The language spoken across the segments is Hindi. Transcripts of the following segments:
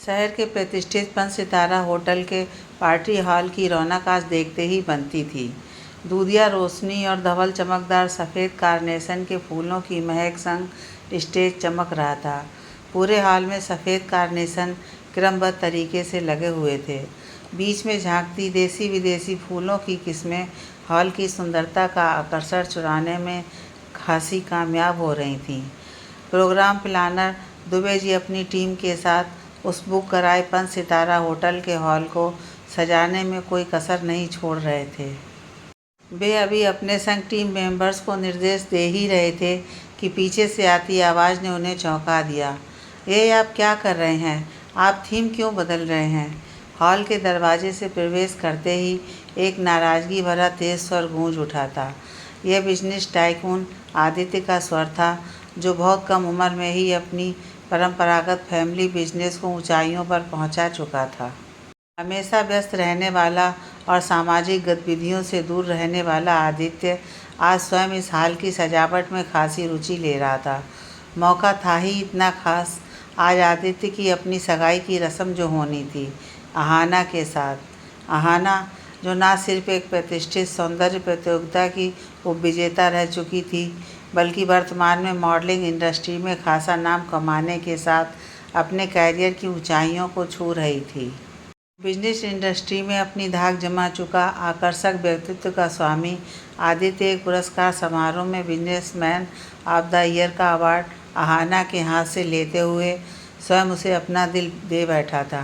शहर के प्रतिष्ठित पंच सितारा होटल के पार्टी हॉल की रौनक आज देखते ही बनती थी। दूधिया रोशनी और धवल चमकदार सफ़ेद कारनेशन के फूलों की महक संग स्टेज चमक रहा था। पूरे हॉल में सफ़ेद कारनेशन क्रमबद्ध तरीके से लगे हुए थे। बीच में झांकती देसी विदेशी फूलों की किस्में हॉल की सुंदरता का आकर्षण चुराने में खासी कामयाब हो रही थीं। प्रोग्राम प्लानर दुबे जी अपनी टीम के साथ उस बुक कराए पंच सितारा होटल के हॉल को सजाने में कोई कसर नहीं छोड़ रहे थे। वे अभी अपने संग टीम मेंबर्स को निर्देश दे ही रहे थे कि पीछे से आती आवाज़ ने उन्हें चौंका दिया। ये आप क्या कर रहे हैं? आप थीम क्यों बदल रहे हैं? हॉल के दरवाजे से प्रवेश करते ही एक नाराज़गी भरा तेज स्वर गूंज उठा था। यह बिजनेस टाइकून आदित्य का स्वर था, जो बहुत कम उम्र में ही अपनी परंपरागत फैमिली बिजनेस को ऊंचाइयों पर पहुंचा चुका था। हमेशा व्यस्त रहने वाला और सामाजिक गतिविधियों से दूर रहने वाला आदित्य आज स्वयं इस हाल की सजावट में खासी रुचि ले रहा था। मौका था ही इतना खास। आज आदित्य की अपनी सगाई की रस्म जो होनी थी अहाना के साथ। अहाना जो न सिर्फ एक प्रतिष्ठित सौंदर्य प्रतियोगिता की उपविजेता रह चुकी थी, बल्कि वर्तमान में मॉडलिंग इंडस्ट्री में खासा नाम कमाने के साथ अपने कैरियर की ऊंचाइयों को छू रही थी। बिजनेस इंडस्ट्री में अपनी धाक जमा चुका आकर्षक व्यक्तित्व का स्वामी आदित्य एक पुरस्कार समारोह में बिजनेसमैन ऑफ द ईयर का अवार्ड अहाना के हाथ से लेते हुए स्वयं उसे अपना दिल दे बैठा था।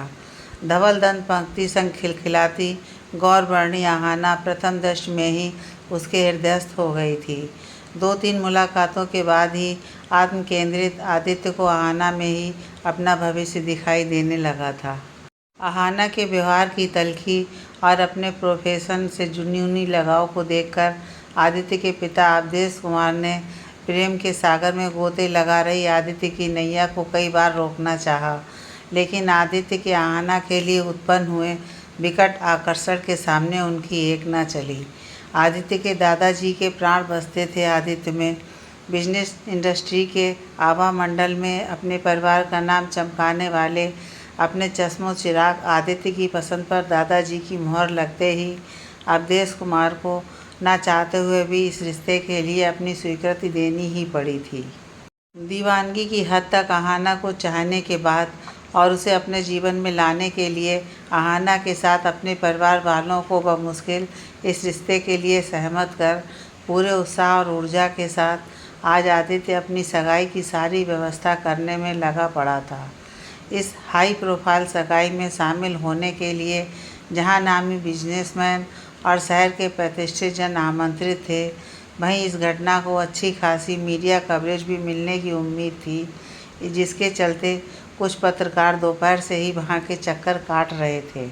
धवल दंत पंक्ति संग खिलखिलाती गौरवर्णी अहाना प्रथम दृष्टि में ही उसके हृदयस्थ हो गई थी। 2-3 मुलाकातों के बाद ही आत्म केंद्रित आदित्य को अहाना में ही अपना भविष्य दिखाई देने लगा था। अहाना के व्यवहार की तल्खी और अपने प्रोफेशन से जुनूनी लगाव को देखकर आदित्य के पिता अवधेश कुमार ने प्रेम के सागर में गोते लगा रही आदित्य की नैया को कई बार रोकना चाहा, लेकिन आदित्य के अहाना के लिए उत्पन्न हुए विकट आकर्षण के सामने उनकी एक न चली। आदित्य के दादाजी के प्राण बसते थे आदित्य में। बिजनेस इंडस्ट्री के आभा मंडल में अपने परिवार का नाम चमकाने वाले अपने चश्मो चिराग आदित्य की पसंद पर दादाजी की मोहर लगते ही अवधेश कुमार को ना चाहते हुए भी इस रिश्ते के लिए अपनी स्वीकृति देनी ही पड़ी थी। दीवानगी की हद तक अहाना को चाहने के बाद और उसे अपने जीवन में लाने के लिए अहाना के साथ अपने परिवार वालों को बमुश्किल इस रिश्ते के लिए सहमत कर पूरे उत्साह और ऊर्जा के साथ आज आदित्य अपनी सगाई की सारी व्यवस्था करने में लगा पड़ा था। इस हाई प्रोफाइल सगाई में शामिल होने के लिए जहां नामी बिजनेसमैन और शहर के प्रतिष्ठित जन आमंत्रित थे, वहीं इस घटना को अच्छी खासी मीडिया कवरेज भी मिलने की उम्मीद थी, जिसके चलते कुछ पत्रकार दोपहर से ही वहां के चक्कर काट रहे थे।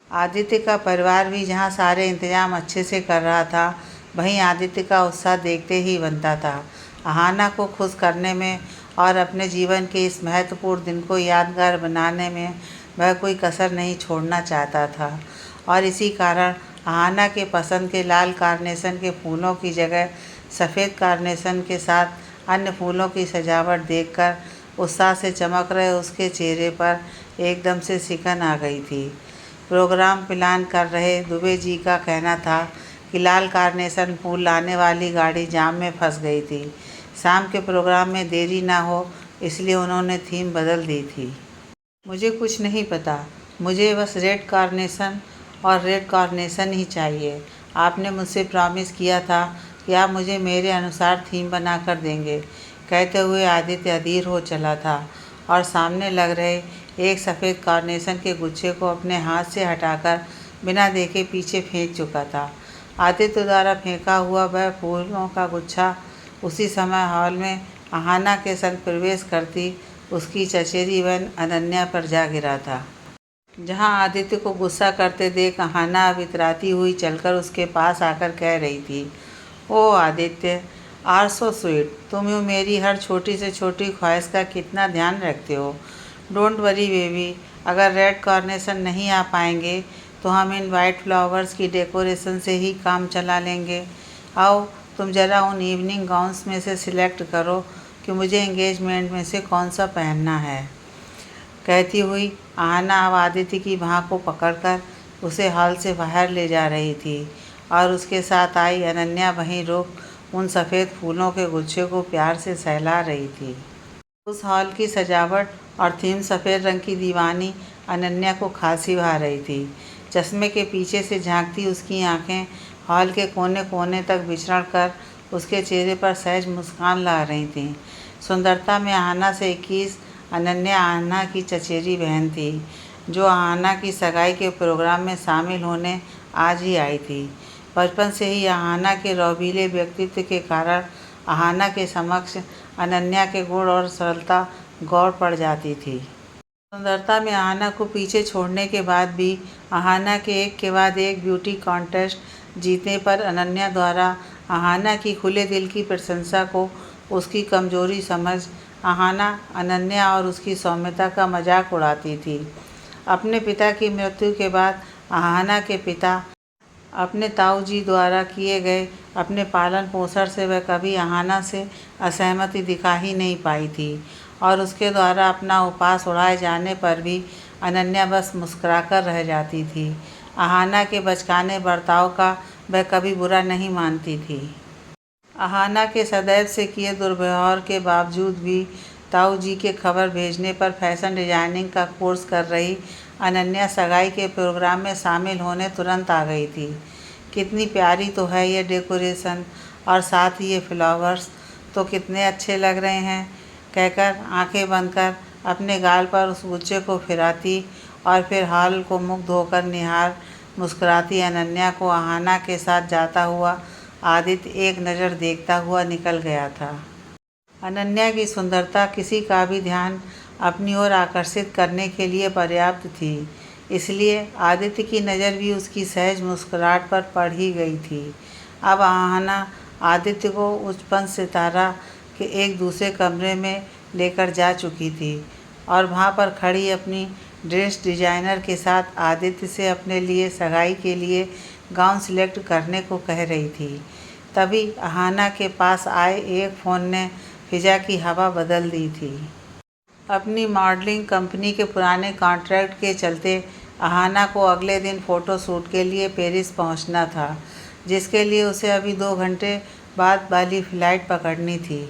आदित्य का परिवार भी जहां सारे इंतजाम अच्छे से कर रहा था, वहीं आदित्य का उत्साह देखते ही बनता था। अहाना को खुश करने में और अपने जीवन के इस महत्वपूर्ण दिन को यादगार बनाने में वह कोई कसर नहीं छोड़ना चाहता था, और इसी कारण अहाना के पसंद के लाल कारनेशन के फूलों की जगह सफ़ेद कारनेशन के साथ अन्य फूलों की सजावट देखकर उत्साह से चमक रहे उसके चेहरे पर एकदम से सिकन आ गई थी। प्रोग्राम प्लान कर रहे दुबे जी का कहना था कि लाल कारनेशन फूल लाने वाली गाड़ी जाम में फंस गई थी। शाम के प्रोग्राम में देरी ना हो, इसलिए उन्होंने थीम बदल दी थी। मुझे कुछ नहीं पता, मुझे बस रेड कारनेशन और रेड कारनेशन ही चाहिए। आपने मुझसे प्रॉमिस किया था कि आप मुझे मेरे अनुसार थीम बना कर देंगे। कहते हुए आदित्य अधीर हो चला था और सामने लग रहे एक सफ़ेद कारनेशन के गुच्छे को अपने हाथ से हटाकर बिना देखे पीछे फेंक चुका था। आदित्य द्वारा फेंका हुआ वह फूलों का गुच्छा उसी समय हॉल में अहाना के संग प्रवेश करती उसकी चचेरी बहन अनन्या पर जा गिरा था। जहां आदित्य को गुस्सा करते देख अहाना अब इतराती हुई चलकर उसके पास आकर कह रही थी, ओ आदित्य, आर सो स्वीट, तुम यूँ मेरी हर छोटी से छोटी ख्वाहिश का कितना ध्यान रखते हो। डोंट वरी बेबी, अगर रेड कार्नेशन नहीं आ पाएंगे तो हम इन वाइट फ्लावर्स की डेकोरेशन से ही काम चला लेंगे। आओ तुम ज़रा उन इवनिंग गाउन्स में से सिलेक्ट करो कि मुझे एंगेजमेंट में से कौन सा पहनना है। कहती हुई आहना अब आदित्य की बाह को पकड़कर उसे हॉल से बाहर ले जा रही थी और उसके साथ आई अनन्या वहीं रुक उन सफ़ेद फूलों के गुच्छे को प्यार से सहला रही थी। उस हॉल की सजावट और थीम सफ़ेद रंग की दीवानी अनन्या को खासी भा रही थी। चश्मे के पीछे से झांकती उसकी आंखें हॉल के कोने कोने तक विचरण कर उसके चेहरे पर सहज मुस्कान ला रही थीं। सुंदरता में आहना से 21 अनन्या आहना की चचेरी बहन थी, जो आहना की सगाई के प्रोग्राम में शामिल होने आज ही आई थी। बचपन से ही आहना के रौबीले व्यक्तित्व के कारण आहना के समक्ष अनन्या के गुण और सरलता गौर पड़ जाती थी। सुंदरता में आहना को पीछे छोड़ने के बाद भी आहना के एक के बाद एक ब्यूटी कॉन्टेस्ट जीतने पर अनन्या द्वारा आहना की खुले दिल की प्रशंसा को उसकी कमजोरी समझ आहना अनन्या और उसकी सौम्यता का मजाक उड़ाती थी। अपने पिता की मृत्यु के बाद आहना के पिता अपने ताऊ जी द्वारा किए गए अपने पालन पोषण से वह कभी आहना से असहमति दिखा ही नहीं पाई थी और उसके द्वारा अपना उपहास उड़ाए जाने पर भी अनन्या बस मुस्कुराकर रह जाती थी। आहना के बचकाने बर्ताव का वह कभी बुरा नहीं मानती थी। आहना के सदैव से किए दुर्व्यवहार के बावजूद भी ताऊ जी के खबर भेजने पर फैशन डिजाइनिंग का कोर्स कर रही अनन्या सगाई के प्रोग्राम में शामिल होने तुरंत आ गई थी। कितनी प्यारी तो है ये डेकोरेशन और साथ ही ये फ्लावर्स तो कितने अच्छे लग रहे हैं, कहकर आंखें बंद कर अपने गाल पर उस गुच्छे को फिराती और फिर हॉल को मुग्ध होकर निहार मुस्कुराती अनन्या को आहना के साथ जाता हुआ आदित्य एक नज़र देखता हुआ निकल गया था। अनन्या की सुंदरता किसी का भी ध्यान अपनी ओर आकर्षित करने के लिए पर्याप्त थी, इसलिए आदित्य की नज़र भी उसकी सहज मुस्कुराहट पर पड़ ही गई थी। अब आहना आदित्य को उच्च पंच सितारा के एक दूसरे कमरे में लेकर जा चुकी थी और वहाँ पर खड़ी अपनी ड्रेस डिजाइनर के साथ आदित्य से अपने लिए सगाई के लिए गाउन सिलेक्ट करने को कह रही थी। तभी आहना के पास आए एक फ़ोन ने फिजा की हवा बदल दी थी। अपनी मॉडलिंग कंपनी के पुराने कॉन्ट्रैक्ट के चलते आहना को अगले दिन फ़ोटो शूट के लिए पेरिस पहुंचना था, जिसके लिए उसे अभी 2 घंटे बाद वाली फ़्लाइट पकड़नी थी।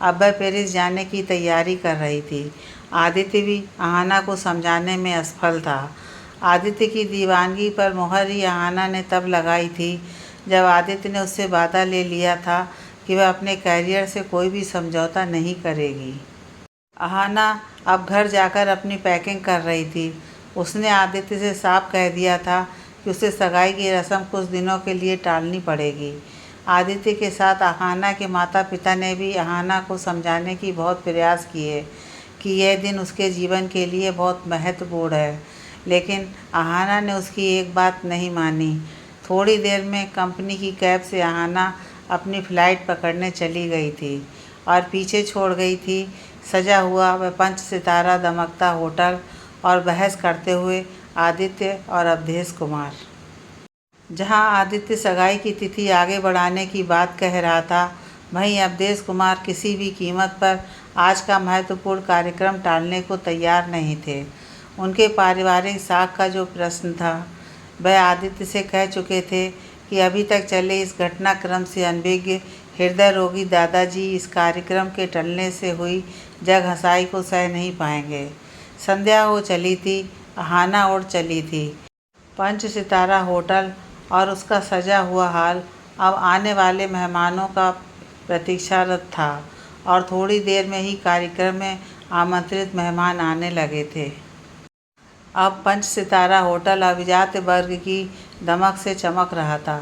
अब वह पेरिस जाने की तैयारी कर रही थी। आदित्य भी आहना को समझाने में असफल था। आदित्य की दीवानगी पर मुहर ही आहना ने तब लगाई थी जब आदित्य ने उससे वादा ले लिया था कि वह अपने कैरियर से कोई भी समझौता नहीं करेगी। आहना अब घर जाकर अपनी पैकिंग कर रही थी। उसने आदित्य से साफ कह दिया था कि उसे सगाई की रस्म कुछ दिनों के लिए टालनी पड़ेगी। आदित्य के साथ आहना के माता पिता ने भी आहना को समझाने की बहुत प्रयास किए कि यह दिन उसके जीवन के लिए बहुत महत्वपूर्ण है, लेकिन आहना ने उसकी एक बात नहीं मानी। थोड़ी देर में कंपनी की कैब से आहना अपनी फ़्लाइट पकड़ने चली गई थी और पीछे छोड़ गई थी सजा हुआ वह 5 सितारा दमकता होटल और बहस करते हुए आदित्य और अवधेश कुमार। जहां आदित्य सगाई की तिथि आगे बढ़ाने की बात कह रहा था, वहीं अवधेश कुमार किसी भी कीमत पर आज का महत्वपूर्ण कार्यक्रम टालने को तैयार नहीं थे। उनके पारिवारिक साख का जो प्रश्न था, वह आदित्य से कह चुके थे कि अभी तक चले इस घटनाक्रम से अनभिज्ञ हृदय रोगी दादाजी इस कार्यक्रम के टलने से हुई जगहंसाई को सह नहीं पाएंगे। संध्या हो चली थी, आहना उड़ चली थी। 5 सितारा होटल और उसका सजा हुआ हॉल अब आने वाले मेहमानों का प्रतीक्षारत था और थोड़ी देर में ही कार्यक्रम में आमंत्रित मेहमान आने लगे थे। अब 5 सितारा होटल अभिजात वर्ग की दमक से चमक रहा था।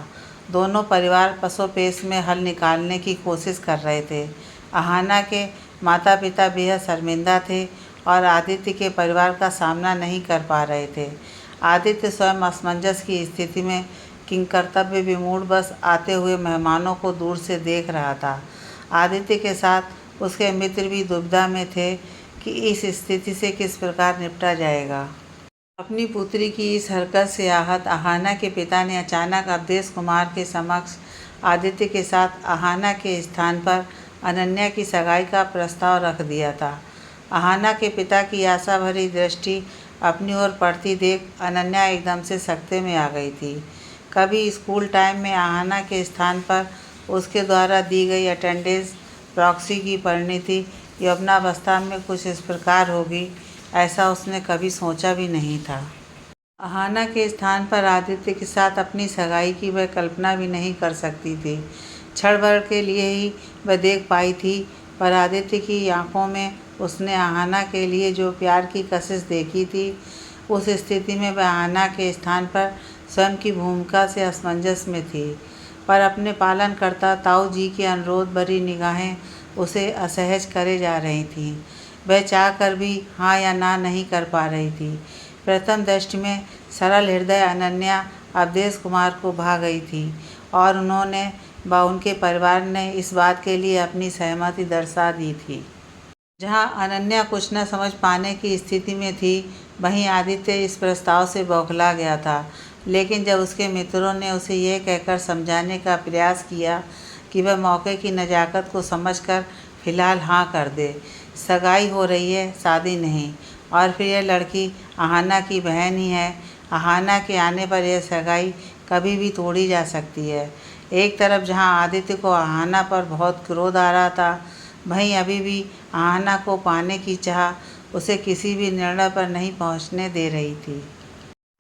दोनों परिवार पसोपेश में हल निकालने की कोशिश कर रहे थे। आहना के माता पिता बेहद शर्मिंदा थे और आदित्य के परिवार का सामना नहीं कर पा रहे थे। आदित्य स्वयं असमंजस की स्थिति में किंकर्तव्य विमूढ़ बस आते हुए मेहमानों को दूर से देख रहा था। आदित्य के साथ उसके मित्र भी दुविधा में थे कि इस स्थिति से किस प्रकार निपटा जाएगा। अपनी पुत्री की इस हरकत से आहत आहना के पिता ने अचानक अवधेश कुमार के समक्ष आदित्य के साथ आहना के स्थान पर अनन्या की सगाई का प्रस्ताव रख दिया था। अहाना के पिता की आशा भरी दृष्टि अपनी ओर पड़ती देख अनन्या एकदम से सकते में आ गई थी। कभी स्कूल टाइम में अहाना के स्थान पर उसके द्वारा दी गई अटेंडेंस प्रॉक्सी की परिणति यौवनावस्था में कुछ इस प्रकार होगी, ऐसा उसने कभी सोचा भी नहीं था। अहाना के स्थान पर आदित्य के साथ अपनी सगाई की वह कल्पना भी नहीं कर सकती थी। क्षण भर के लिए ही वह देख पाई थी, पर आदित्य की आंखों में उसने अहाना के लिए जो प्यार की कशिश देखी थी, उस स्थिति में वह अहाना के स्थान पर स्वयं की भूमिका से असमंजस में थी। पर अपने पालनकर्ता ताऊ जी की अनुरोध भरी निगाहें उसे असहज करे जा रही थीं। वह चाहकर भी हाँ या ना नहीं कर पा रही थी। प्रथम दृष्टि में सरल हृदय अनन्या अवधेश कुमार को भा गई थी और उन्होंने व उनके परिवार ने इस बात के लिए अपनी सहमति दर्शा दी थी। जहां अनन्या कुछ न समझ पाने की स्थिति में थी, वहीं आदित्य इस प्रस्ताव से बौखला गया था। लेकिन जब उसके मित्रों ने उसे यह कहकर समझाने का प्रयास किया कि वह मौके की नज़ाकत को समझकर फिलहाल हाँ कर दे, सगाई हो रही है, शादी नहीं, और फिर यह लड़की अहाना की बहन ही है, अहाना के आने पर यह सगाई कभी भी तोड़ी जा सकती है। एक तरफ जहां आदित्य को अहाना पर बहुत क्रोध आ रहा था, वहीं अभी भी अहाना को पाने की चाह उसे किसी भी निर्णय पर नहीं पहुंचने दे रही थी।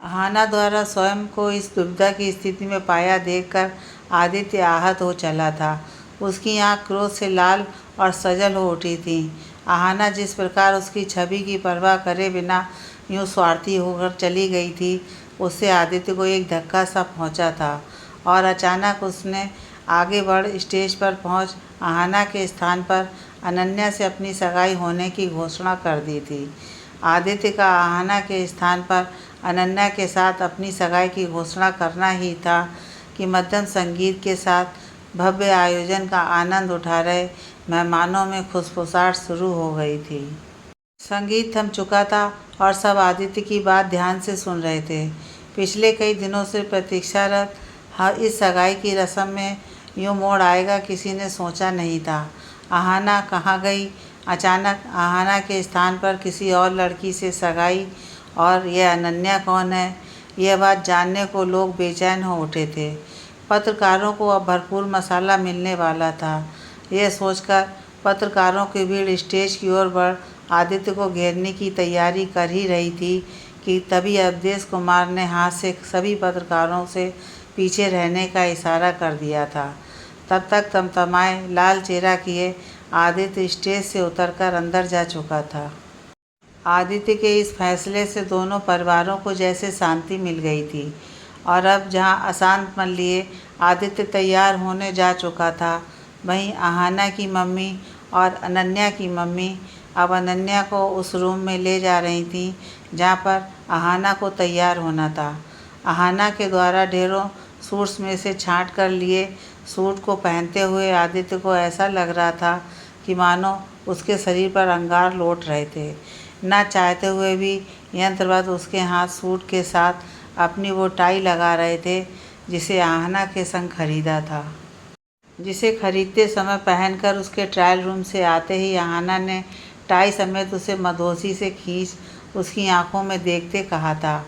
अहाना द्वारा स्वयं को इस दुविधा की स्थिति में पाया देखकर आदित्य आहत हो चला था। उसकी आंख क्रोध से लाल और सजल हो उठी थी। अहाना जिस प्रकार उसकी छवि की परवाह करे बिना यूं स्वार्थी होकर चली गई थी, उससे आदित्य को एक धक्का सा पहुंचा था और अचानक उसने आगे बढ़ स्टेज पर पहुंच अहाना के स्थान पर अनन्या से अपनी सगाई होने की घोषणा कर दी थी। आदित्य का अहाना के स्थान पर अनन्या के साथ अपनी सगाई की घोषणा करना ही था कि मध्यम संगीत के साथ भव्य आयोजन का आनंद उठा रहे मेहमानों में खुशफुसाहट शुरू हो गई थी। संगीत थम चुका था और सब आदित्य की बात ध्यान से सुन रहे थे। पिछले कई दिनों से प्रतीक्षारत इस सगाई की रस्म में यूँ मोड़ आएगा किसी ने सोचा नहीं था। अहाना कहाँ गई? अचानक अहाना के स्थान पर किसी और लड़की से सगाई, और यह अनन्या कौन है? यह बात जानने को लोग बेचैन हो उठे थे। पत्रकारों को अब भरपूर मसाला मिलने वाला था। यह सोचकर पत्रकारों की भीड़ स्टेज की ओर बढ़ आदित्य को घेरने की तैयारी कर ही रही थी कि तभी अवधेश कुमार ने हाथ से सभी पत्रकारों से पीछे रहने का इशारा कर दिया था। तब तक तमतमाए लाल चेहरा किए आदित्य स्टेज से उतरकर अंदर जा चुका था। आदित्य के इस फैसले से दोनों परिवारों को जैसे शांति मिल गई थी और अब जहां अशांत मन लिए आदित्य तैयार होने जा चुका था, वहीं अहाना की मम्मी और अनन्या की मम्मी अब अनन्या को उस रूम में ले जा रही थीं जहां पर अहाना को तैयार होना था। अहाना के द्वारा ढेरों सूट्स में से छांट कर लिए सूट को पहनते हुए आदित्य को ऐसा लग रहा था कि मानो उसके शरीर पर अंगार लौट रहे थे। ना चाहते हुए भी यंत्रवत उसके हाथ सूट के साथ अपनी वो टाई लगा रहे थे जिसे अहाना के संग खरीदा था, जिसे खरीदते समय पहनकर उसके ट्रायल रूम से आते ही अहाना ने टाई समेत उसे मदहोशी से खींच उसकी आंखों में देखते कहा था,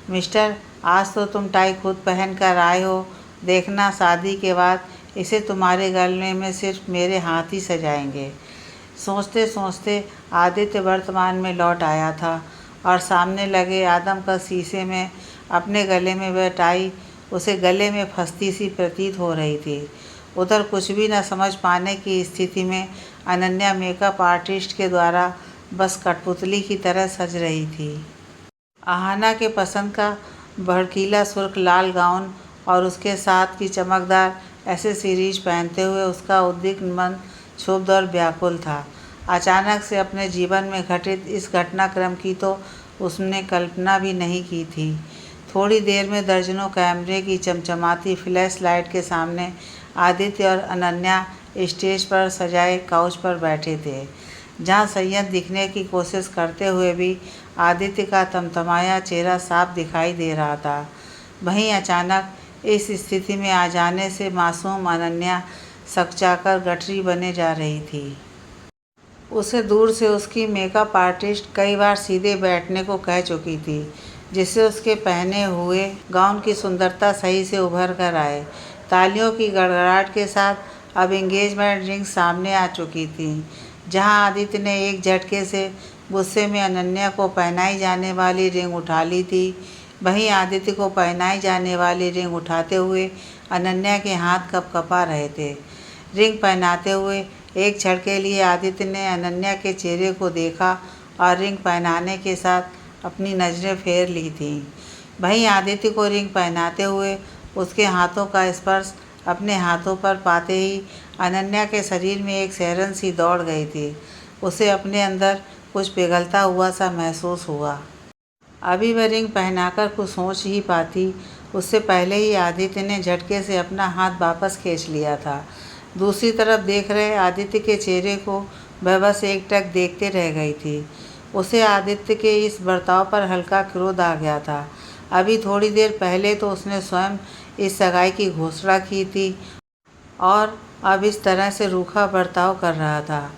मिस्टर, आज तो तुम टाई खुद पहन कर आए हो। देखना, शादी के बाद इसे तुम्हारे गले में सिर्फ मेरे हाथ ही सजाएंगे। सोचते सोचते आदित्य वर्तमान में लौट आया था और सामने लगे आदम का शीशे में अपने गले में वह टाई उसे गले में फंसती सी प्रतीत हो रही थी। उधर कुछ भी न समझ पाने की स्थिति में अनन्या मेकअप आर्टिस्ट के द्वारा बस कठपुतली की तरह सज रही थी। अहाना के पसंद का भड़कीला सुर्ख लाल गाउन और उसके साथ की चमकदार एक्सेसरीज पहनते हुए उसका उद्विग्न मन क्षुब्ध और व्याकुल था। अचानक से अपने जीवन में घटित इस घटनाक्रम की तो उसने कल्पना भी नहीं की थी। थोड़ी देर में दर्जनों कैमरे की चमचमाती फ्लैश लाइट के सामने आदित्य और अनन्या स्टेज पर सजाए काउच पर बैठे थे, जहां संयत दिखने की कोशिश करते हुए भी आदित्य का तमतमाया चेहरा साफ दिखाई दे रहा था। वहीं अचानक इस स्थिति में आ जाने से मासूम अनन्या सकचाकर गठरी बने जा रही थी। उसे दूर से उसकी मेकअप आर्टिस्ट कई बार सीधे बैठने को कह चुकी थी, जिससे उसके पहने हुए गाउन की सुंदरता सही से उभर कर आए। तालियों की गड़गड़ाहट के साथ अब एंगेजमेंट रिंग सामने आ चुकी थी, जहां आदित्य ने एक झटके से गुस्से में अनन्या को पहनाई जाने वाली रिंग उठा ली थी। वहीं आदित्य को पहनाई जाने वाली रिंग उठाते हुए अनन्या के हाथ कँपा रहे थे। रिंग पहनाते हुए एक क्षण के लिए आदित्य ने अनन्या के चेहरे को देखा और रिंग पहनाने के साथ अपनी नज़रें फेर ली थीं। वहीं आदित्य को रिंग पहनाते हुए उसके हाथों का स्पर्श अपने हाथों पर पाते ही अनन्या के शरीर में एक सिहरन सी दौड़ गई थी। उसे अपने अंदर कुछ पिघलता हुआ सा महसूस हुआ। अभी वह रिंग पहनाकर कुछ सोच ही पाती, उससे पहले ही आदित्य ने झटके से अपना हाथ वापस खींच लिया था। दूसरी तरफ देख रहे आदित्य के चेहरे को वह बस एकटक देखते रह गई थी। उसे आदित्य के इस बर्ताव पर हल्का क्रोध आ गया था। अभी थोड़ी देर पहले तो उसने स्वयं इस सगाई की घोषणा की थी और अब इस तरह से रूखा बर्ताव कर रहा था।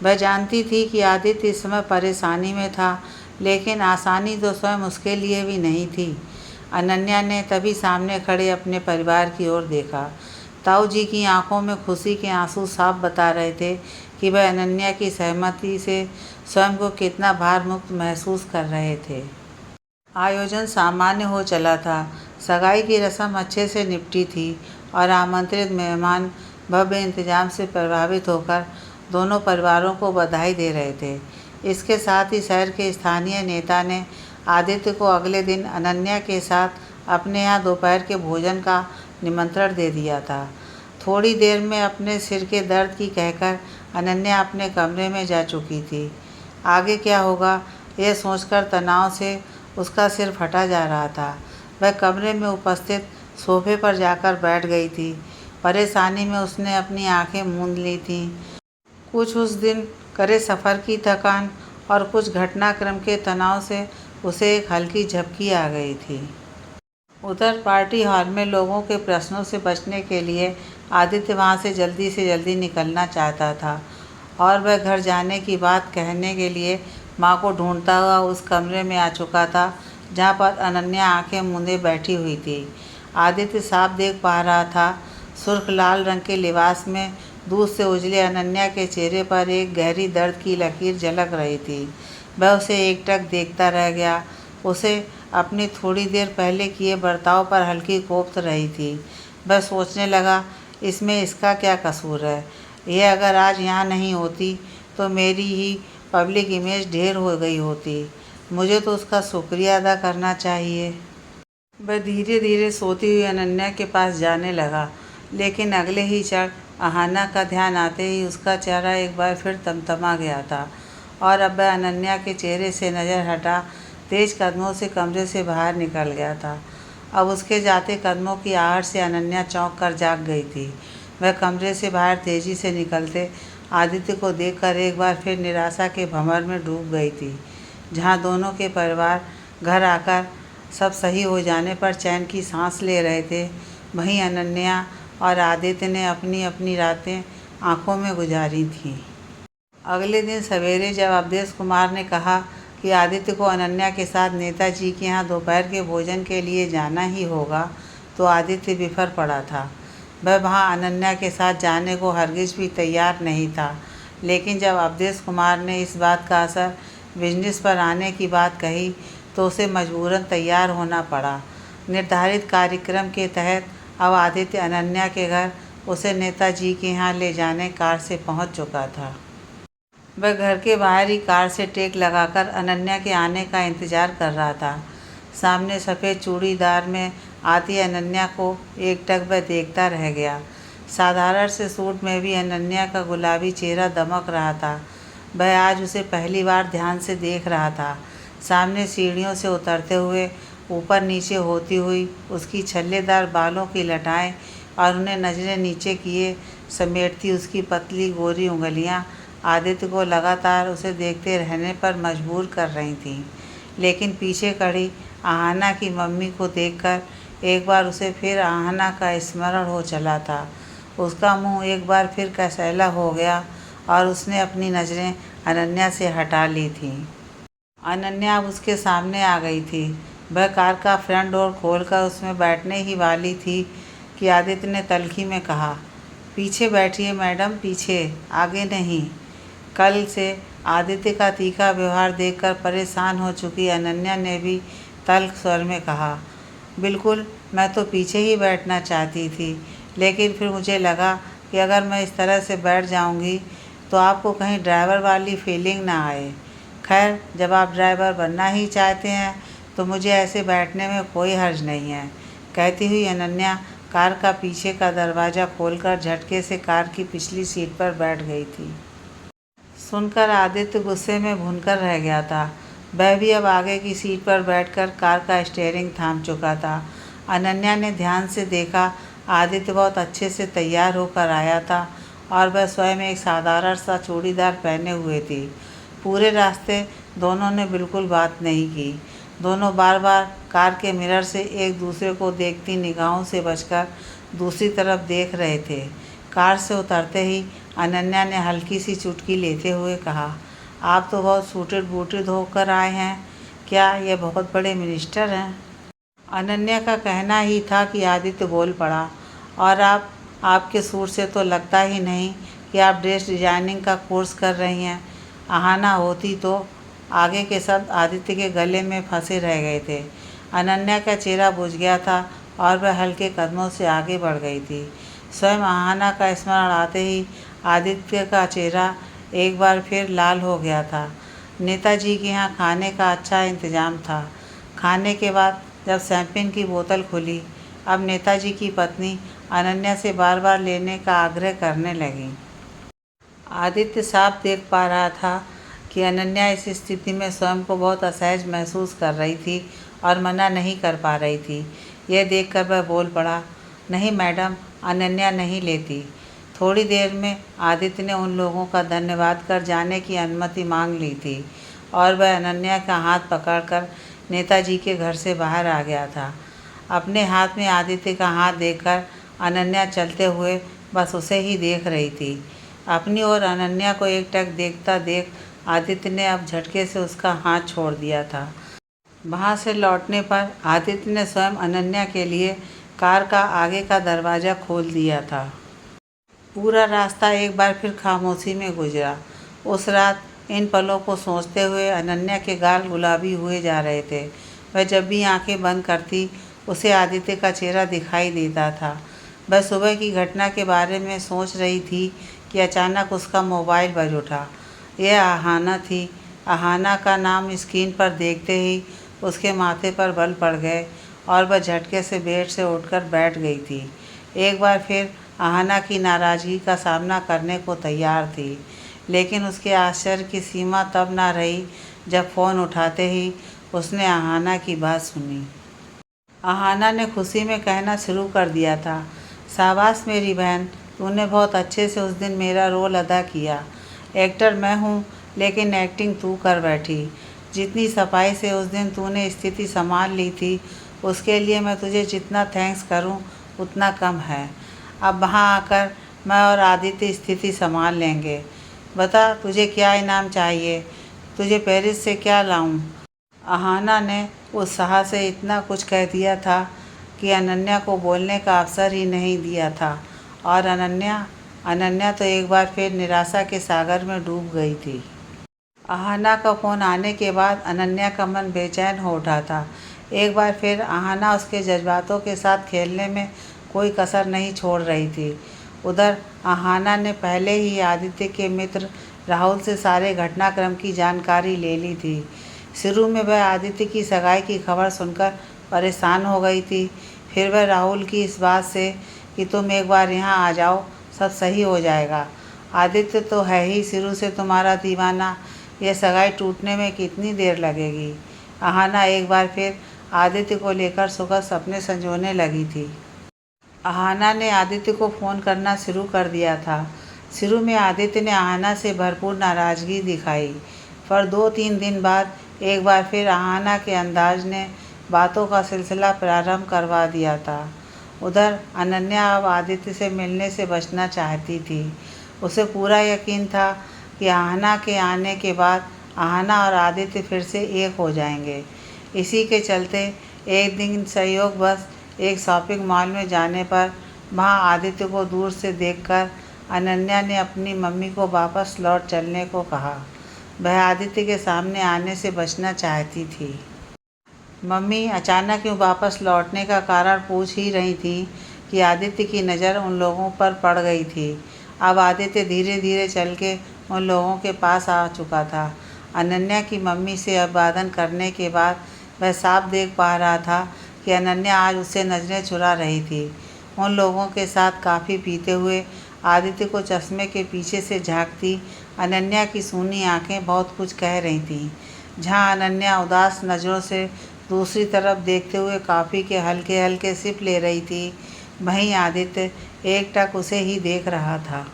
वह जानती थी कि आदित्य इस समय परेशानी में था, लेकिन आसानी तो स्वयं उसके लिए भी नहीं थी। अनन्या ने तभी सामने खड़े अपने परिवार की ओर देखा। ताऊ जी की आंखों में खुशी के आंसू साफ बता रहे थे कि वह अनन्या की सहमति से स्वयं को कितना भार मुक्त महसूस कर रहे थे। आयोजन सामान्य हो चला था। सगाई की रस्म अच्छे से निपटी थी और आमंत्रित मेहमान भव्य इंतजाम से प्रभावित होकर दोनों परिवारों को बधाई दे रहे थे। इसके साथ ही शहर के स्थानीय नेता ने आदित्य को अगले दिन अनन्या के साथ अपने यहाँ दोपहर के भोजन का निमंत्रण दे दिया था। थोड़ी देर में अपने सिर के दर्द की कहकर अनन्या अपने कमरे में जा चुकी थी। आगे क्या होगा यह सोचकर तनाव से उसका सिर फटा जा रहा था। वह कमरे में उपस्थित सोफे पर जाकर बैठ गई थी। परेशानी में उसने अपनी आंखें मूंद ली थीं। कुछ उस दिन करे सफ़र की थकान और कुछ घटनाक्रम के तनाव से उसे एक हल्की झपकी आ गई थी। उधर पार्टी हॉल में लोगों के प्रश्नों से बचने के लिए आदित्य वहाँ से जल्दी निकलना चाहता था और वह घर जाने की बात कहने के लिए माँ को ढूंढता हुआ उस कमरे में आ चुका था जहाँ पर अनन्या आंखें मूंदे बैठी हुई थी। आदित्य साफ देख पा रहा था, सुर्ख लाल रंग के लिबास में दूध से उजले अनन्या के चेहरे पर एक गहरी दर्द की लकीर झलक रही थी। वह उसे एकटक देखता रह गया। उसे अपनी थोड़ी देर पहले किए बर्ताव पर हल्की कोफ्त रही थी। वह सोचने लगा, इसमें इसका क्या कसूर है? यह अगर आज यहाँ नहीं होती तो मेरी ही पब्लिक इमेज ढेर हो गई होती। मुझे तो उसका शुक्रिया अदा करना चाहिए। वह धीरे धीरे सोती हुई अनन्या के पास जाने लगा, लेकिन अगले ही क्षण अहाना का ध्यान आते ही उसका चेहरा एक बार फिर तमतमा गया था और अब वह अनन्या के चेहरे से नज़र हटा तेज कदमों से कमरे से बाहर निकल गया था। अब उसके जाते कदमों की आहट से अनन्या चौंक कर जाग गई थी। वह कमरे से बाहर तेज़ी से निकलते आदित्य को देखकर एक बार फिर निराशा के भंवर में डूब गई थी। जहाँ दोनों के परिवार घर आकर सब सही हो जाने पर चैन की सांस ले रहे थे, वहीं अनन्या और आदित्य ने अपनी अपनी रातें आंखों में गुजारी थीं। अगले दिन सवेरे जब अवधेश कुमार ने कहा कि आदित्य को अनन्या के साथ नेताजी के यहाँ दोपहर के भोजन के लिए जाना ही होगा, तो आदित्य बिफर पड़ा था। वह वहाँ अनन्या के साथ जाने को हरगिज़ भी तैयार नहीं था, लेकिन जब अवधेश कुमार ने इस बात का असर बिजनेस पर आने की बात कही तो उसे मजबूरन तैयार होना पड़ा। निर्धारित कार्यक्रम के तहत अब आदित्य अनन्या के घर उसे नेताजी के यहाँ ले जाने कार से पहुँच चुका था। वह घर के बाहर ही कार से टेक लगाकर अनन्या के आने का इंतज़ार कर रहा था। सामने सफ़ेद चूड़ीदार में आती अनन्या को एकटक वह देखता रह गया। साधारण से सूट में भी अनन्या का गुलाबी चेहरा दमक रहा था। वह आज उसे पहली बार ध्यान से देख रहा था। सामने सीढ़ियों से उतरते हुए ऊपर नीचे होती हुई उसकी छल्लेदार बालों की लटाएं और उन्हें नज़रें नीचे किए समेटती उसकी पतली गोरी उंगलियां आदित्य को लगातार उसे देखते रहने पर मजबूर कर रही थीं। लेकिन पीछे खड़ी आहाना की मम्मी को देखकर एक बार उसे फिर आहाना का स्मरण हो चला था। उसका मुंह एक बार फिर कसैला हो गया और उसने अपनी नज़रें अनन्या से हटा ली थी। अनन्या अब उसके सामने आ गई थी। वह कार का फ्रंट डोर खोलकर उसमें बैठने ही वाली थी कि आदित्य ने तल्खी में कहा, पीछे बैठिए मैडम, पीछे, आगे नहीं। कल से आदित्य का तीखा व्यवहार देखकर परेशान हो चुकी अनन्या ने भी तल्ख स्वर में कहा, बिल्कुल, मैं तो पीछे ही बैठना चाहती थी, लेकिन फिर मुझे लगा कि अगर मैं इस तरह से बैठ जाऊंगी तो आपको कहीं ड्राइवर वाली फीलिंग ना आए। खैर, जब आप ड्राइवर बनना ही चाहते हैं तो मुझे ऐसे बैठने में कोई हर्ज नहीं है। कहती हुई अनन्या कार का पीछे का दरवाज़ा खोलकर झटके से कार की पिछली सीट पर बैठ गई थी। सुनकर आदित्य गुस्से में भुनकर रह गया था। वह भी अब आगे की सीट पर बैठकर कार का स्टीयरिंग थाम चुका था। अनन्या ने ध्यान से देखा, आदित्य बहुत अच्छे से तैयार होकर आया था और वह स्वयं एक साधारण सा चूड़ीदार पहने हुए थी। पूरे रास्ते दोनों ने बिल्कुल बात नहीं की। दोनों बार बार कार के मिरर से एक दूसरे को देखती निगाहों से बचकर दूसरी तरफ देख रहे थे। कार से उतरते ही अनन्या ने हल्की सी चुटकी लेते हुए कहा, आप तो बहुत सूटेड बूटेड होकर आए हैं, क्या ये बहुत बड़े मिनिस्टर हैं? अनन्या का कहना ही था कि आदित्य बोल पड़ा, और आपके सूट से तो लगता ही नहीं कि आप ड्रेस डिजाइनिंग का कोर्स कर रही हैं। आहाना होती तो। आगे के शब्द आदित्य के गले में फंसे रह गए थे। अनन्या का चेहरा बुझ गया था और वह हल्के कदमों से आगे बढ़ गई थी। स्वयं आहाना का स्मरण आते ही आदित्य का चेहरा एक बार फिर लाल हो गया था। नेताजी के यहाँ खाने का अच्छा इंतजाम था। खाने के बाद जब शैंपेन की बोतल खुली, अब नेताजी की पत्नी अनन्या से बार बार लेने का आग्रह करने लगी। आदित्य साफ देख पा रहा था कि अनन्या इस स्थिति में स्वयं को बहुत असहज महसूस कर रही थी और मना नहीं कर पा रही थी। यह देखकर वह बोल पड़ा, नहीं मैडम, अनन्या नहीं लेती। थोड़ी देर में आदित्य ने उन लोगों का धन्यवाद कर जाने की अनुमति मांग ली थी और वह अनन्या का हाथ पकड़कर नेताजी के घर से बाहर आ गया था। अपने हाथ में आदित्य का हाथ देखकर अनन्या चलते हुए बस उसे ही देख रही थी। अपनी ओर अनन्या को एकटक देखता देख आदित्य ने अब झटके से उसका हाथ छोड़ दिया था। वहाँ से लौटने पर आदित्य ने स्वयं अनन्या के लिए कार का आगे का दरवाज़ा खोल दिया था। पूरा रास्ता एक बार फिर खामोशी में गुजरा। उस रात इन पलों को सोचते हुए अनन्या के गाल गुलाबी हुए जा रहे थे। वह जब भी आंखें बंद करती उसे आदित्य का चेहरा दिखाई देता था। वह सुबह की घटना के बारे में सोच रही थी कि अचानक उसका मोबाइल बज उठा। यह आहाना थी। आहाना का नाम स्क्रीन पर देखते ही उसके माथे पर बल पड़ गए और वह झटके से बेड से उठकर बैठ गई थी। एक बार फिर आहाना की नाराज़गी का सामना करने को तैयार थी, लेकिन उसके आश्चर्य की सीमा तब ना रही जब फ़ोन उठाते ही उसने आहाना की बात सुनी। आहाना ने खुशी में कहना शुरू कर दिया था, शाबाश मेरी बहन, तूने बहुत अच्छे से उस दिन मेरा रोल अदा किया। एक्टर मैं हूँ, लेकिन एक्टिंग तू कर बैठी। जितनी सफाई से उस दिन तूने स्थिति संभाल ली थी, उसके लिए मैं तुझे जितना थैंक्स करूँ उतना कम है। अब वहाँ आकर मैं और आदित्य स्थिति संभाल लेंगे। बता, तुझे क्या इनाम चाहिए? तुझे पेरिस से क्या लाऊं? आहाना ने उत्साह से इतना कुछ कह दिया था कि अनन्या को बोलने का अवसर ही नहीं दिया था, और अनन्या तो एक बार फिर निराशा के सागर में डूब गई थी। आहाना का फ़ोन आने के बाद अनन्या का मन बेचैन हो उठा था। एक बार फिर आहाना उसके जज्बातों के साथ खेलने में कोई कसर नहीं छोड़ रही थी। उधर आहाना ने पहले ही आदित्य के मित्र राहुल से सारे घटनाक्रम की जानकारी ले ली थी। शुरू में वह आदित्य की सगाई की खबर सुनकर परेशान हो गई थी। फिर वह राहुल की इस बात से कि तुम एक बार यहाँ आ जाओ, सब सही हो जाएगा। आदित्य तो है ही शुरू से तुम्हारा दीवाना, यह सगाई टूटने में कितनी देर लगेगी? आहाना एक बार फिर आदित्य को लेकर सुबह सपने संजोने लगी थी। आहाना ने आदित्य को फ़ोन करना शुरू कर दिया था। शुरू में आदित्य ने आहाना से भरपूर नाराज़गी दिखाई, पर 2-3 दिन बाद एक बार फिर आहाना के अंदाज ने बातों का सिलसिला प्रारंभ करवा दिया था। उधर अनन्या अब आदित्य से मिलने से बचना चाहती थी। उसे पूरा यकीन था कि आहना के आने के बाद आहना और आदित्य फिर से एक हो जाएंगे। इसी के चलते एक दिन संयोगवश एक शॉपिंग मॉल में जाने पर वहाँ आदित्य को दूर से देखकर अनन्या ने अपनी मम्मी को वापस लौट चलने को कहा। वह आदित्य के सामने आने से बचना चाहती थी। मम्मी अचानक क्यों वापस लौटने का कारण पूछ ही रही थी कि आदित्य की नज़र उन लोगों पर पड़ गई थी। अब आदित्य धीरे धीरे चल के उन लोगों के पास आ चुका था। अनन्या की मम्मी से अभिवादन करने के बाद वह साफ देख पा रहा था कि अनन्या आज उससे नज़रें चुरा रही थी। उन लोगों के साथ काफ़ी पीते हुए आदित्य को चश्मे के पीछे से झांकती अनन्या की सूनी आंखें बहुत कुछ कह रही थीं। जहाँ अनन्या उदास नज़रों से दूसरी तरफ देखते हुए कॉफ़ी के हल्के हल्के सिप ले रही थी, वहीं आदित्य एकटक उसे ही देख रहा था।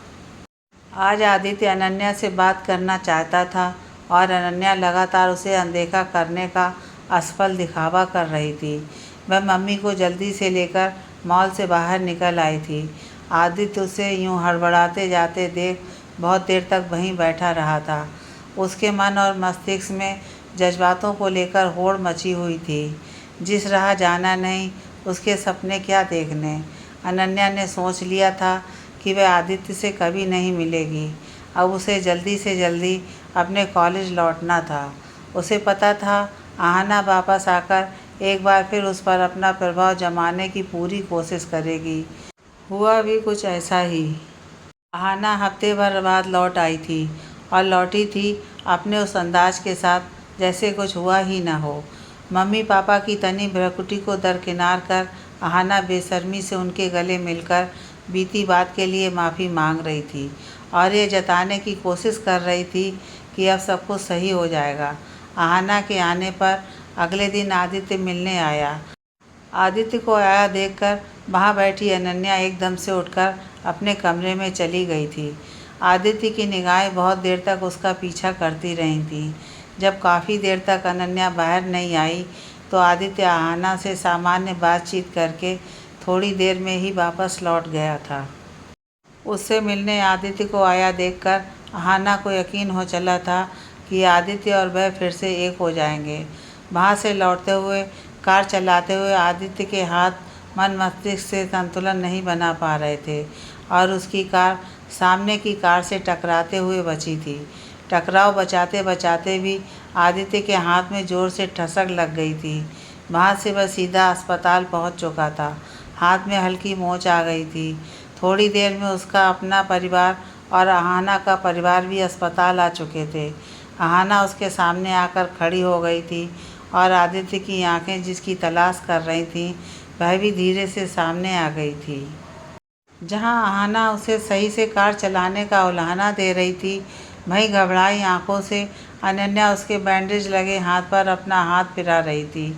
आज आदित्य अनन्या से बात करना चाहता था और अनन्या लगातार उसे अनदेखा करने का असफल दिखावा कर रही थी। वह मम्मी को जल्दी से लेकर मॉल से बाहर निकल आई थी। आदित्य उसे यूं हड़बड़ाते जाते देख बहुत देर तक वहीं बैठा रहा था। उसके मन और मस्तिष्क में जज्बातों को लेकर होड़ मची हुई थी। जिस राह जाना नहीं, उसके सपने क्या देखने। अनन्या ने सोच लिया था कि वह आदित्य से कभी नहीं मिलेगी। अब उसे जल्दी से जल्दी अपने कॉलेज लौटना था। उसे पता था आहना वापस आकर एक बार फिर उस पर अपना प्रभाव जमाने की पूरी कोशिश करेगी। हुआ भी कुछ ऐसा ही। आहना हफ्ते भर बाद लौट आई थी और लौटी थी अपने उस अंदाज के साथ जैसे कुछ हुआ ही न हो। मम्मी पापा की तनी भ्रकुटी को दरकिनार कर आहना बेशर्मी से उनके गले मिलकर बीती बात के लिए माफ़ी मांग रही थी और ये जताने की कोशिश कर रही थी कि अब सब कुछ सही हो जाएगा। आहना के आने पर अगले दिन आदित्य मिलने आया। आदित्य को आया देखकर वहाँ बैठी अनन्या एकदम से उठकर अपने कमरे में चली गई थी। आदित्य की निगाहें बहुत देर तक उसका पीछा करती रही थीं। जब काफ़ी देर तक अनन्या बाहर नहीं आई तो आदित्य आहना से सामान्य बातचीत करके थोड़ी देर में ही वापस लौट गया था। उससे मिलने आदित्य को आया देखकर आहना को यकीन हो चला था कि आदित्य और वह फिर से एक हो जाएंगे। वहाँ से लौटते हुए कार चलाते हुए आदित्य के हाथ मन मस्तिष्क से संतुलन नहीं बना पा रहे थे और उसकी कार सामने की कार से टकराते हुए बची थी। टकराव बचाते बचाते भी आदित्य के हाथ में ज़ोर से ठसक लग गई थी। वहाँ से वह सीधा अस्पताल पहुँच चुका था। हाथ में हल्की मोच आ गई थी। थोड़ी देर में उसका अपना परिवार और आहना का परिवार भी अस्पताल आ चुके थे। आहना उसके सामने आकर खड़ी हो गई थी और आदित्य की आंखें जिसकी तलाश कर रही थीं वह भी धीरे से सामने आ गई थी। जहां आहना उसे सही से कार चलाने का उलाहना दे रही थी, वहीं घबराई आंखों से अनन्या उसके बैंडेज लगे हाथ पर अपना हाथ फिरा रही थी।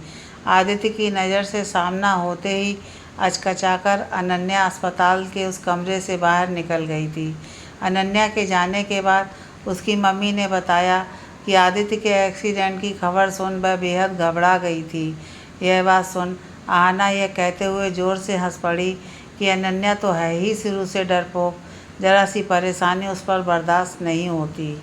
आदित्य की नज़र से सामना होते ही अचकचाकर अनन्या अस्पताल के उस कमरे से बाहर निकल गई थी। अनन्या के जाने के बाद उसकी मम्मी ने बताया कि आदित्य के एक्सीडेंट की खबर सुन वह बेहद घबरा गई थी। यह बात सुन आहना यह कहते हुए ज़ोर से हंस पड़ी कि अनन्या तो है ही शुरू से डरपोक, ज़रा सी परेशानी उस पर बर्दाश्त नहीं होती।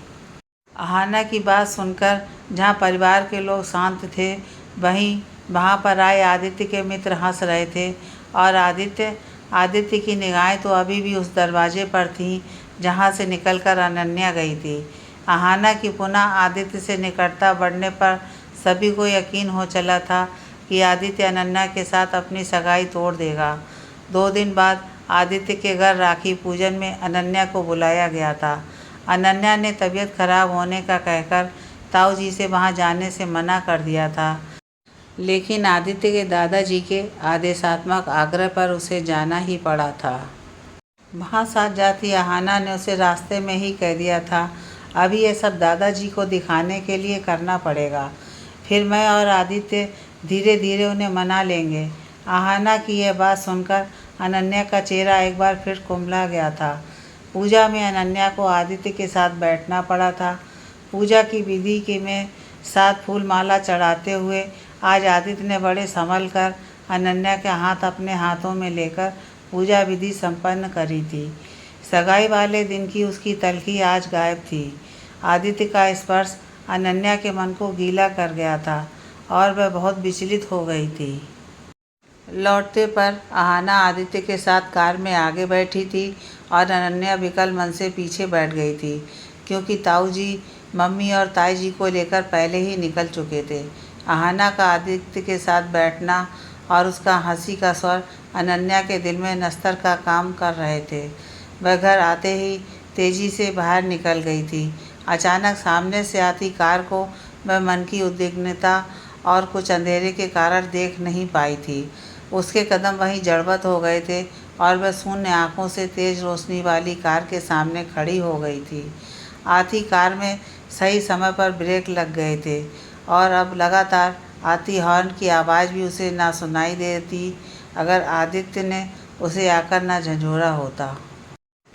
आहना की बात सुनकर जहाँ परिवार के लोग शांत थे, वहीं वहाँ पर आए आदित्य के मित्र हंस रहे थे और आदित्य की निगाहें तो अभी भी उस दरवाजे पर थीं जहाँ से निकलकर अनन्या गई थी। आहना की पुनः आदित्य से निकटता बढ़ने पर सभी को यकीन हो चला था कि आदित्य अनन्या के साथ अपनी सगाई तोड़ देगा। 2 दिन बाद आदित्य के घर राखी पूजन में अनन्या को बुलाया गया था। अनन्या ने तबीयत खराब होने का कहकर ताऊ जी से वहां जाने से मना कर दिया था, लेकिन आदित्य के दादाजी के आदेशात्मक आग्रह पर उसे जाना ही पड़ा था। वहाँ साथ जाती आहना ने उसे रास्ते में ही कह दिया था, अभी ये सब दादाजी को दिखाने के लिए करना पड़ेगा, फिर मैं और आदित्य धीरे धीरे उन्हें मना लेंगे। आहना की यह बात सुनकर अनन्या का चेहरा एक बार फिर कुंबला गया था। पूजा में अनन्या को आदित्य के साथ बैठना पड़ा था। पूजा की विधि के में 7 फूल माला चढ़ाते हुए आज आदित्य ने बड़े संभल कर अनन्या के हाथ अपने हाथों में लेकर पूजा विधि संपन्न करी थी। सगाई वाले दिन की उसकी तलखी आज गायब थी। आदित्य का स्पर्श अनन्या के मन को गीला कर गया था और वह बहुत विचलित हो गई थी। लौटते पर आहाना आदित्य के साथ कार में आगे बैठी थी और अनन्या विकल मन से पीछे बैठ गई थी, क्योंकि ताऊ जी मम्मी और ताई जी को लेकर पहले ही निकल चुके थे। आहाना का आदित्य के साथ बैठना और उसका हंसी का स्वर अनन्या के दिल में नस्तर का काम कर रहे थे। वह घर आते ही तेजी से बाहर निकल गई थी। अचानक सामने से आती कार को वह मन की उद्विग्नता और कुछ अंधेरे के कारण देख नहीं पाई थी। उसके कदम वहीं जड़बत हो गए थे और वह शून्य आंखों से तेज रोशनी वाली कार के सामने खड़ी हो गई थी। आती कार में सही समय पर ब्रेक लग गए थे और अब लगातार आती हॉर्न की आवाज़ भी उसे ना सुनाई देती अगर आदित्य ने उसे आकर ना झंझोरा होता।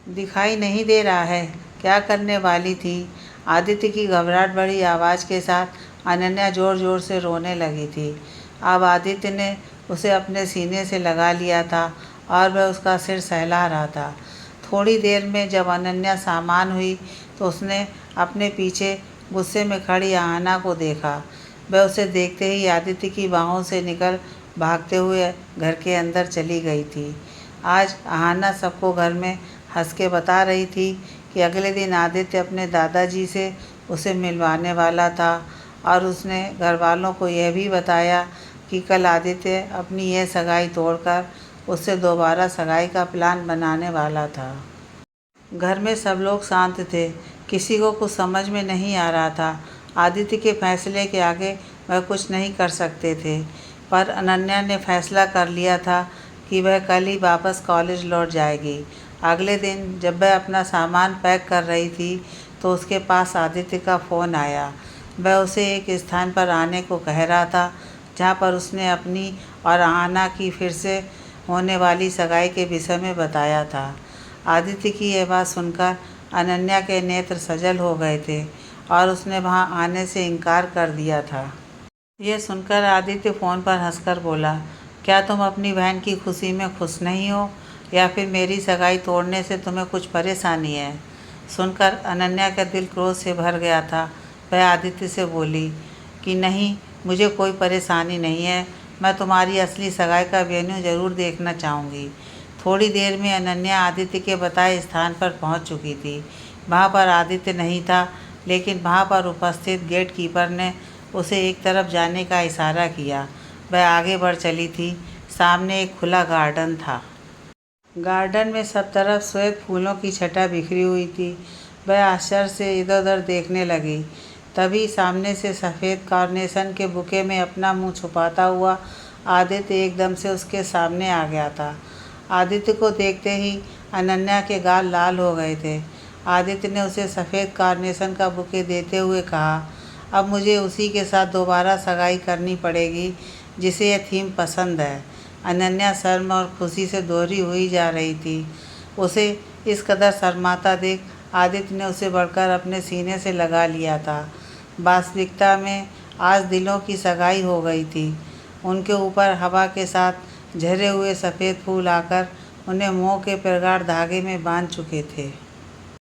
दिखाई नहीं दे रहा है, क्या करने वाली थी? आदित्य की घबराहट भरी आवाज़ के साथ अनन्या ज़ोर ज़ोर से रोने लगी थी। अब आदित्य ने उसे अपने सीने से लगा लिया था और वह उसका सिर सहला रहा था। थोड़ी देर में जब अनन्या सामान हुई तो उसने अपने पीछे गुस्से में खड़ी आहाना को देखा। वह उसे देखते ही आदित्य की बाहों से निकल भागते हुए घर के अंदर चली गई थी। आज आहाना सबको घर में हंस के बता रही थी कि अगले दिन आदित्य अपने दादाजी से उसे मिलवाने वाला था और उसने घर वालों को यह भी बताया कि कल आदित्य अपनी यह सगाई तोड़कर उससे दोबारा सगाई का प्लान बनाने वाला था। घर में सब लोग शांत थे, किसी को कुछ समझ में नहीं आ रहा था। आदित्य के फैसले के आगे वह कुछ नहीं कर सकते थे, पर अनन्या ने फैसला कर लिया था कि वह कल ही वापस कॉलेज लौट जाएगी। अगले दिन जब वह अपना सामान पैक कर रही थी तो उसके पास आदित्य का फ़ोन आया। वह उसे एक स्थान पर आने को कह रहा था जहाँ पर उसने अपनी और आहाना की फिर से होने वाली सगाई के विषय में बताया था। आदित्य की यह बात सुनकर अनन्या के नेत्र सजल हो गए थे और उसने वहाँ आने से इनकार कर दिया था। यह सुनकर आदित्य फ़ोन पर हंसकर बोला, क्या तुम अपनी बहन की खुशी में खुश नहीं हो या फिर मेरी सगाई तोड़ने से तुम्हें कुछ परेशानी है? सुनकर अनन्या का दिल क्रोध से भर गया था। वह आदित्य से बोली कि नहीं, मुझे कोई परेशानी नहीं है, मैं तुम्हारी असली सगाई का वेन्यू ज़रूर देखना चाहूँगी। थोड़ी देर में अनन्या आदित्य के बताए स्थान पर पहुँच चुकी थी। वहाँ पर आदित्य नहीं था, लेकिन वहाँ पर उपस्थित गेट कीपर ने उसे एक तरफ जाने का इशारा किया। वह आगे बढ़ चली थी। सामने एक खुला गार्डन था। गार्डन में सब तरफ श्वेत फूलों की छटा बिखरी हुई थी। वह आश्चर्य से इधर उधर देखने लगी। तभी सामने से सफ़ेद कार्नेशन के बुके में अपना मुंह छुपाता हुआ आदित्य एकदम से उसके सामने आ गया था। आदित्य को देखते ही अनन्या के गाल लाल हो गए थे। आदित्य ने उसे सफ़ेद कार्नेशन का बुके देते हुए कहा, अब मुझे उसी के साथ दोबारा सगाई करनी पड़ेगी जिसे यह थीम पसंद है। अनन्या शर्म और खुशी से दोहरी हुई जा रही थी। उसे इस कदर शर्माता देख आदित्य ने उसे बढ़कर अपने सीने से लगा लिया था। वास्तविकता में आज दिलों की सगाई हो गई थी। उनके ऊपर हवा के साथ झरे हुए सफ़ेद फूल आकर उन्हें मोह के प्रगाढ़ धागे में बांध चुके थे।